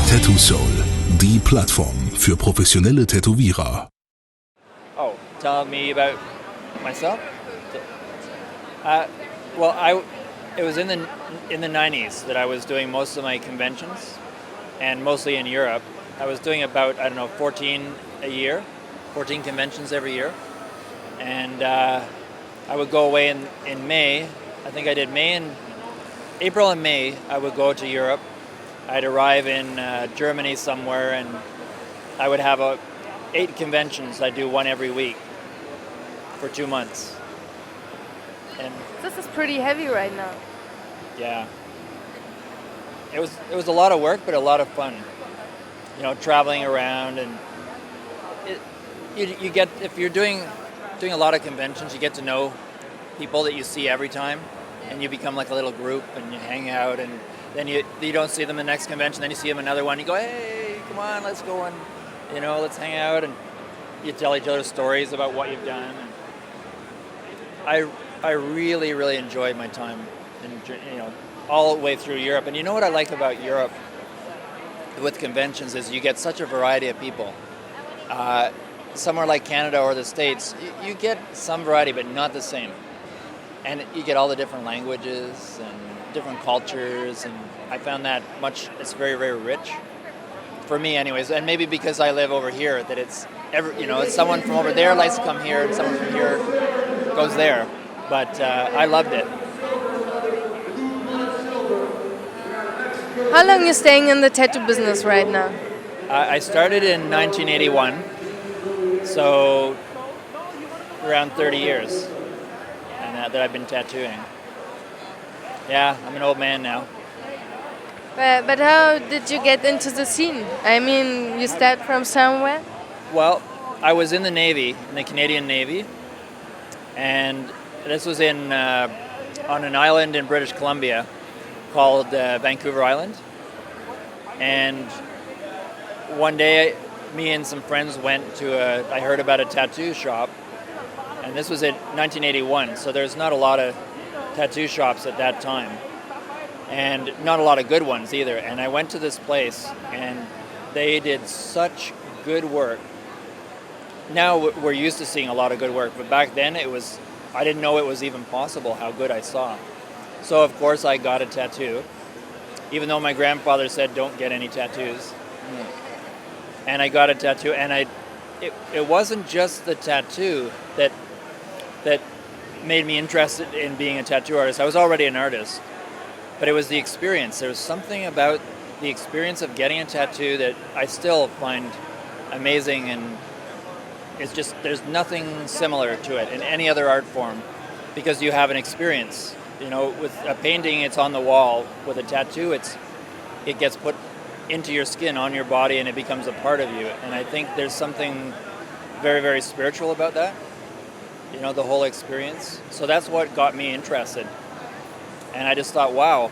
Tattoosoul, die Plattform für professionelle Tätowierer. Oh, tell me about myself? It was in the 90s that I was doing most of my conventions, and mostly in Europe. I was doing about, 14 a year, 14 conventions every year. And I would go away in May. I think I did April and May, I would go to Europe. I'd arrive in Germany somewhere, and I would have 8 conventions. I'd do one every week for 2 months. And This is pretty heavy right now. yeah, it was a lot of work, but a lot of fun. Traveling around, and you get, if you're doing a lot of conventions, you get to know people that you see every time, and you become like a little group, and you hang out, and then you don't see them the next convention, then you see them another one, you go, hey, come on, let's go and let's hang out, and you tell each other stories about what you've done. And I really, really enjoyed my time all the way through Europe. And you know what I like about Europe with conventions is you get such a variety of people. Somewhere like Canada or the States, you get some variety, but not the same. And you get all the different languages and different cultures, and I found that it's very, very rich. For me anyways, and maybe because I live over here, that it's someone from over there likes to come here, and someone from here goes there. But I loved it. How long are you staying in the tattoo business right now? I started in 1981, so around 30 years, and that I've been tattooing. Yeah, I'm an old man now. But how did you get into the scene? I mean, you start from somewhere? Well, I was in the Navy, in the Canadian Navy, and this was on an island in British Columbia called Vancouver Island. And one day, me and some friends went I heard about a tattoo shop, and this was in 1981, so there's not a lot of tattoo shops at that time, and not a lot of good ones either. And I went to this place, and they did such good work. Now we're used to seeing a lot of good work, but back then I didn't know it was even possible how good I saw. So of course I got a tattoo, even though my grandfather said don't get any tattoos. And I got a tattoo, and it wasn't just the tattoo that made me interested in being a tattoo artist. I was already an artist, but it was the experience. There was something about the experience of getting a tattoo that I still find amazing, and it's just, there's nothing similar to it in any other art form, because you have an experience. With a painting, it's on the wall. With a tattoo, it gets put into your skin, on your body, and it becomes a part of you. And I think there's something very, very spiritual about that, the whole experience. So that's what got me interested. And I just thought, wow,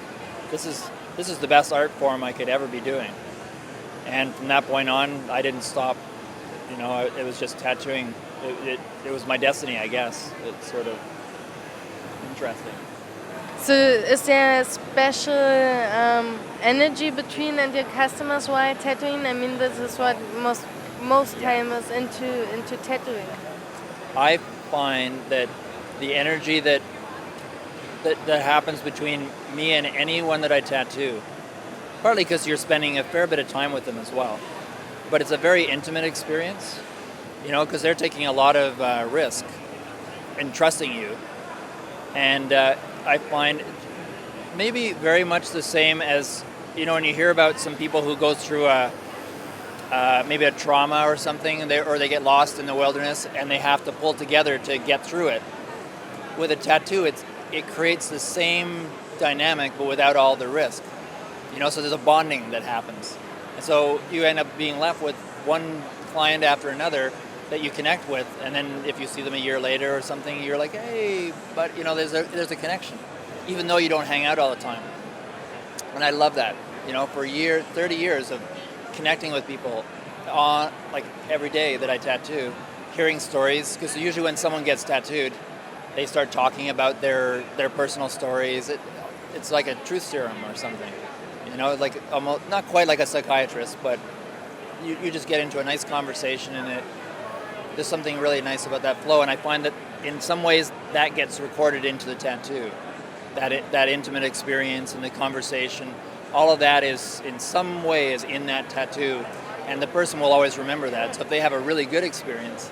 this is the best art form I could ever be doing. And from that point on, I didn't stop. It was just tattooing. It was my destiny, I guess. It's sort of interesting. So is there a special energy between and your customers while tattooing? I mean, this is what most time is into tattooing. I find that the energy that happens between me and anyone that I tattoo, partly because you're spending a fair bit of time with them as well, but it's a very intimate experience, because they're taking a lot of risk in trusting you. And I find maybe very much the same as, when you hear about some people who go through maybe a trauma or something, or they get lost in the wilderness and they have to pull together to get through it. With a tattoo, it creates the same dynamic, but without all the risk. So there's a bonding that happens. And so you end up being left with one client after another that you connect with, and then if you see them a year later or something, you're like, hey, but there's a connection, even though you don't hang out all the time. And I love that, for 30 years of connecting with people like every day that I tattoo, hearing stories, because usually when someone gets tattooed, they start talking about their personal stories. It's like a truth serum or something, like almost not quite like a psychiatrist, but you just get into a nice conversation, and there's something really nice about that flow. And I find that in some ways that gets recorded into the tattoo, that intimate experience and the conversation. All of that is in some way is in that tattoo, and the person will always remember that. So if they have a really good experience,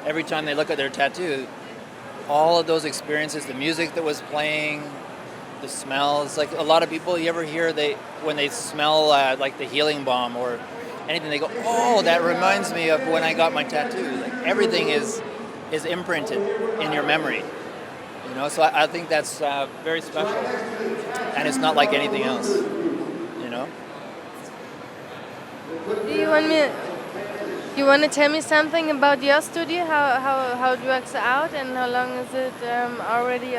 every time they look at their tattoo, all of those experiences, the music that was playing, the smells, like a lot of people you ever hear, when they smell like the healing balm or anything, they go, oh, that reminds me of when I got my tattoo. Like everything is imprinted in your memory, so I think that's very special, and it's not like anything else. You want to tell me something about your studio? How it works out, and how long is it already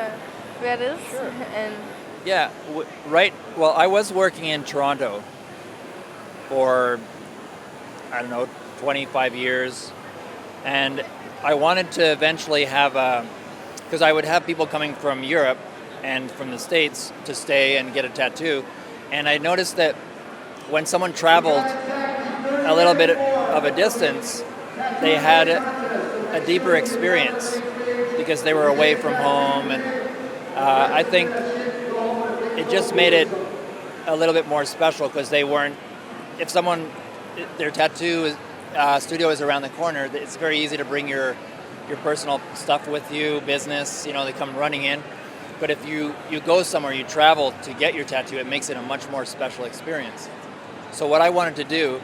where it is? Sure. And yeah, right. Well, I was working in Toronto for, I don't know, 25 years, and I wanted to eventually have because I would have people coming from Europe and from the States to stay and get a tattoo, and I noticed that when someone traveled a little bit of a distance, they had a deeper experience because they were away from home, and I think it just made it a little bit more special because they weren't. If their tattoo studio is around the corner, it's very easy to bring your personal stuff with you, business. They come running in. But if you go somewhere, you travel to get your tattoo, it makes it a much more special experience. So what I wanted to do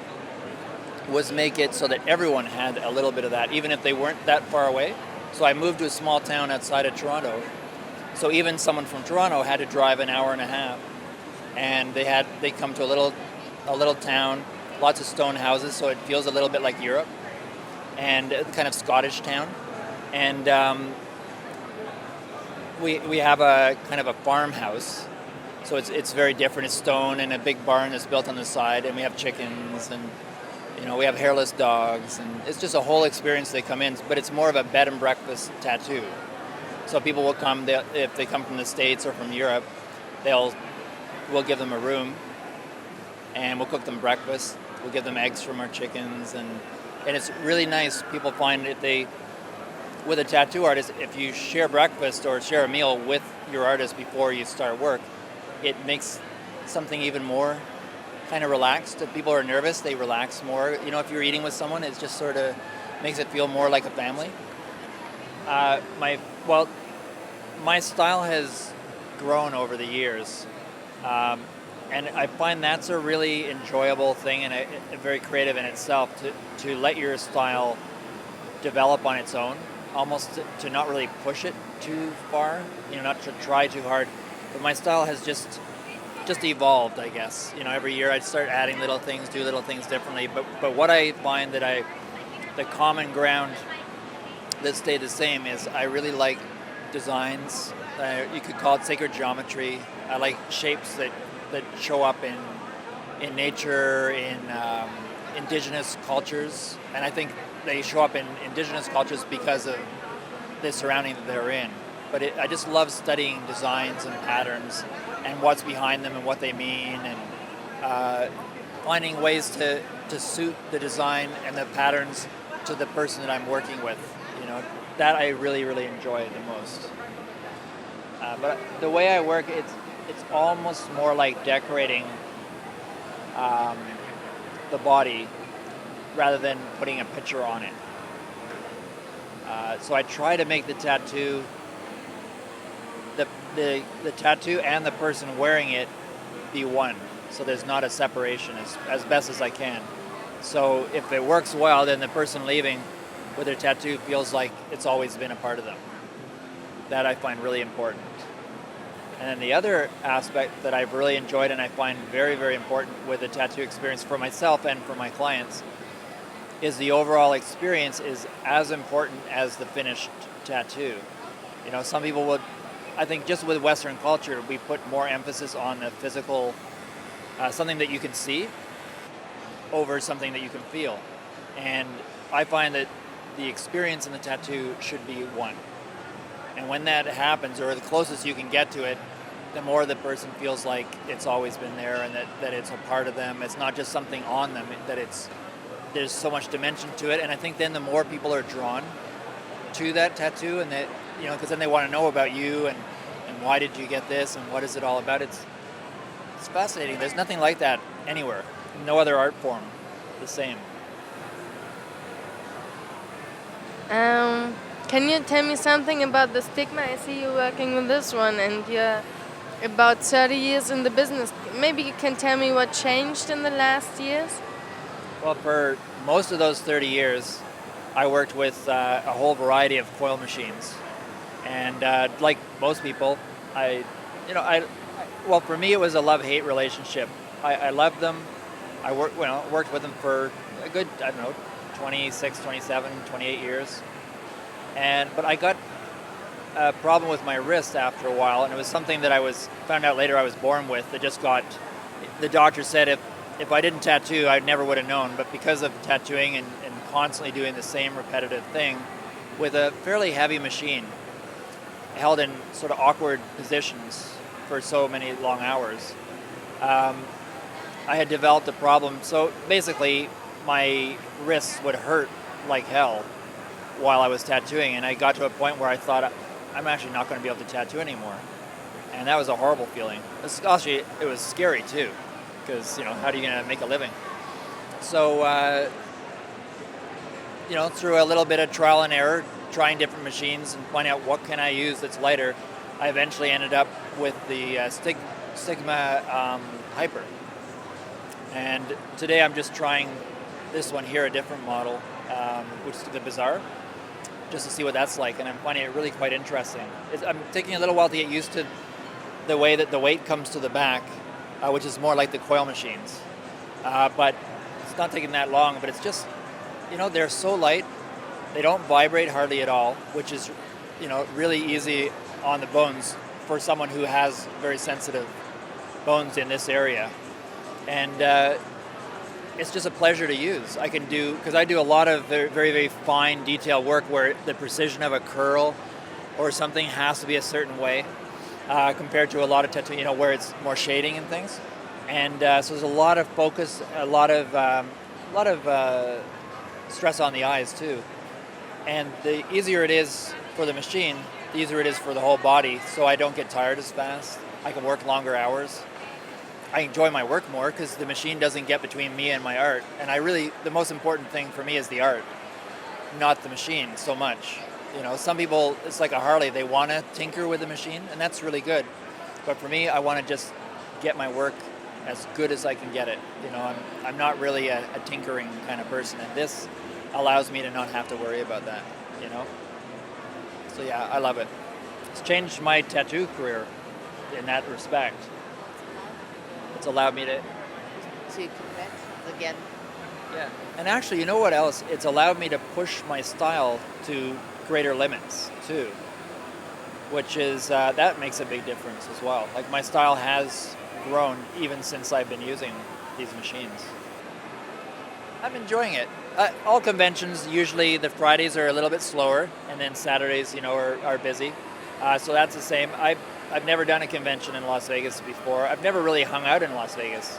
was make it so that everyone had a little bit of that, even if they weren't that far away. So I moved to a small town outside of Toronto. So even someone from Toronto had to drive an hour and a half, and they come to a little town, lots of stone houses, so it feels a little bit like Europe, and a kind of Scottish town. And we have a kind of a farmhouse, so it's very different. It's stone and a big barn that's built on the side, and we have chickens, and we have hairless dogs, and it's just a whole experience. They come in, but it's more of a bed and breakfast tattoo. So people will come, if they come from the States or from Europe, we'll give them a room, and we'll cook them breakfast. We'll give them eggs from our chickens, and it's really nice. People find that with a tattoo artist, if you share breakfast or share a meal with your artist before you start work, it makes something even more kind of relaxed. If people are nervous, they relax more. If you're eating with someone, it just sort of makes it feel more like a family. My style has grown over the years, and I find that's a really enjoyable thing and very creative in itself to let your style develop on its own, almost to not really push it too far, not to try too hard. But my style has just evolved, I guess. Every year I start adding little things, do little things differently. But what I find the common ground that stayed the same is I really like designs. You could call it sacred geometry. I like shapes that show up in nature, in indigenous cultures, and I think they show up in indigenous cultures because of the surrounding that they're in. But I just love studying designs and patterns and what's behind them and what they mean, and finding ways to suit the design and the patterns to the person that I'm working with. That I really, really enjoy the most. But the way I work, it's almost more like decorating the body rather than putting a picture on it. So I try to make the tattoo, the tattoo and the person wearing it be one. So there's not a separation as best as I can. So if it works well, then the person leaving with their tattoo feels like it's always been a part of them. That I find really important. And then the other aspect that I've really enjoyed and I find very, very important with the tattoo experience for myself and for my clients is the overall experience is as important as the finished tattoo. Some people would, I think just with Western culture, we put more emphasis on the physical, something that you can see over something that you can feel. And I find that the experience in the tattoo should be one. And when that happens, or the closest you can get to it, the more the person feels like it's always been there and that it's a part of them. It's not just something on them, that there's so much dimension to it. And I think then the more people are drawn to that tattoo, and that, because then they want to know about you and why did you get this and what is it all about. It's fascinating. There's nothing like that anywhere. No other art form the same. Can you tell me something about the stigma? I see you working with this one and you're about 30 years in the business. Maybe you can tell me what changed in the last years? Well, for most of those 30 years, I worked with a whole variety of coil machines. And like most people, for me it was a love-hate relationship. I loved them. I worked with them for a good, 26, 27, 28 years. But I got a problem with my wrist after a while, and it was something that found out later I was born with. The doctor said if I didn't tattoo, I never would have known. But because of tattooing and constantly doing the same repetitive thing with a fairly heavy machine, held in sort of awkward positions for so many long hours, I had developed a problem. So basically, my wrists would hurt like hell while I was tattooing, and I got to a point where I thought, I'm actually not going to be able to tattoo anymore. And that was a horrible feeling. It was scary too, because, how are you going to make a living? So, through a little bit of trial and error, trying different machines and finding out what can I use that's lighter, I eventually ended up with the Sigma Hyper. And today I'm just trying this one here, a different model, which is the Bizarre, just to see what that's like, and I'm finding it really quite interesting. I'm taking a little while to get used to the way that the weight comes to the back, which is more like the coil machines. But it's not taking that long, but it's just, they're so light, they don't vibrate hardly at all, which is, really easy on the bones for someone who has very sensitive bones in this area. And it's just a pleasure to use. Because I do a lot of very, very, very fine detail work where the precision of a curl or something has to be a certain way compared to a lot of tattoo, where it's more shading and things. And so there's a lot of focus, a lot of stress on the eyes too. And the easier it is for the machine, the easier it is for the whole body, so I don't get tired as fast. I can work longer hours. I enjoy my work more because the machine doesn't get between me and my art. And the most important thing for me is the art, not the machine so much. Some people, it's like a Harley, they want to tinker with the machine, and that's really good. But for me, I want to just get my work as good as I can get it. I'm not really a tinkering kind of person, and this allows me to not have to worry about that, So yeah, I love it. It's changed my tattoo career in that respect. It's allowed me to connect again. Yeah, and actually, you know what else? It's allowed me to push my style to greater limits too, which is that makes a big difference as well. Like my style has grown even since I've been using these machines. I'm enjoying it. All conventions, usually the Fridays are a little bit slower, and then Saturdays, are busy. So that's the same. I've never done a convention in Las Vegas before. I've never really hung out in Las Vegas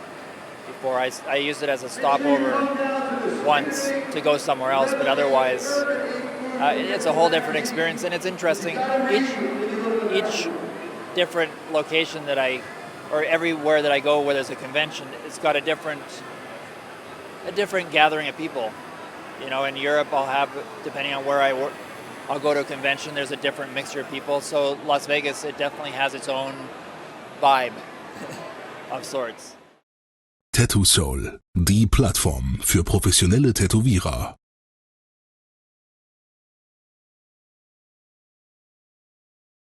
before. I used it as a stopover once to go somewhere else, but otherwise it's a whole different experience, and it's interesting. Each different location or everywhere that I go where there's a convention, it's got a different gathering of people. In Europe, I'll have, depending on where I work, I'll go to a convention, there's a different mixture of people. So Las Vegas, it definitely has its own vibe of sorts. Tattoosoul, die Plattform für professionelle Tätowierer.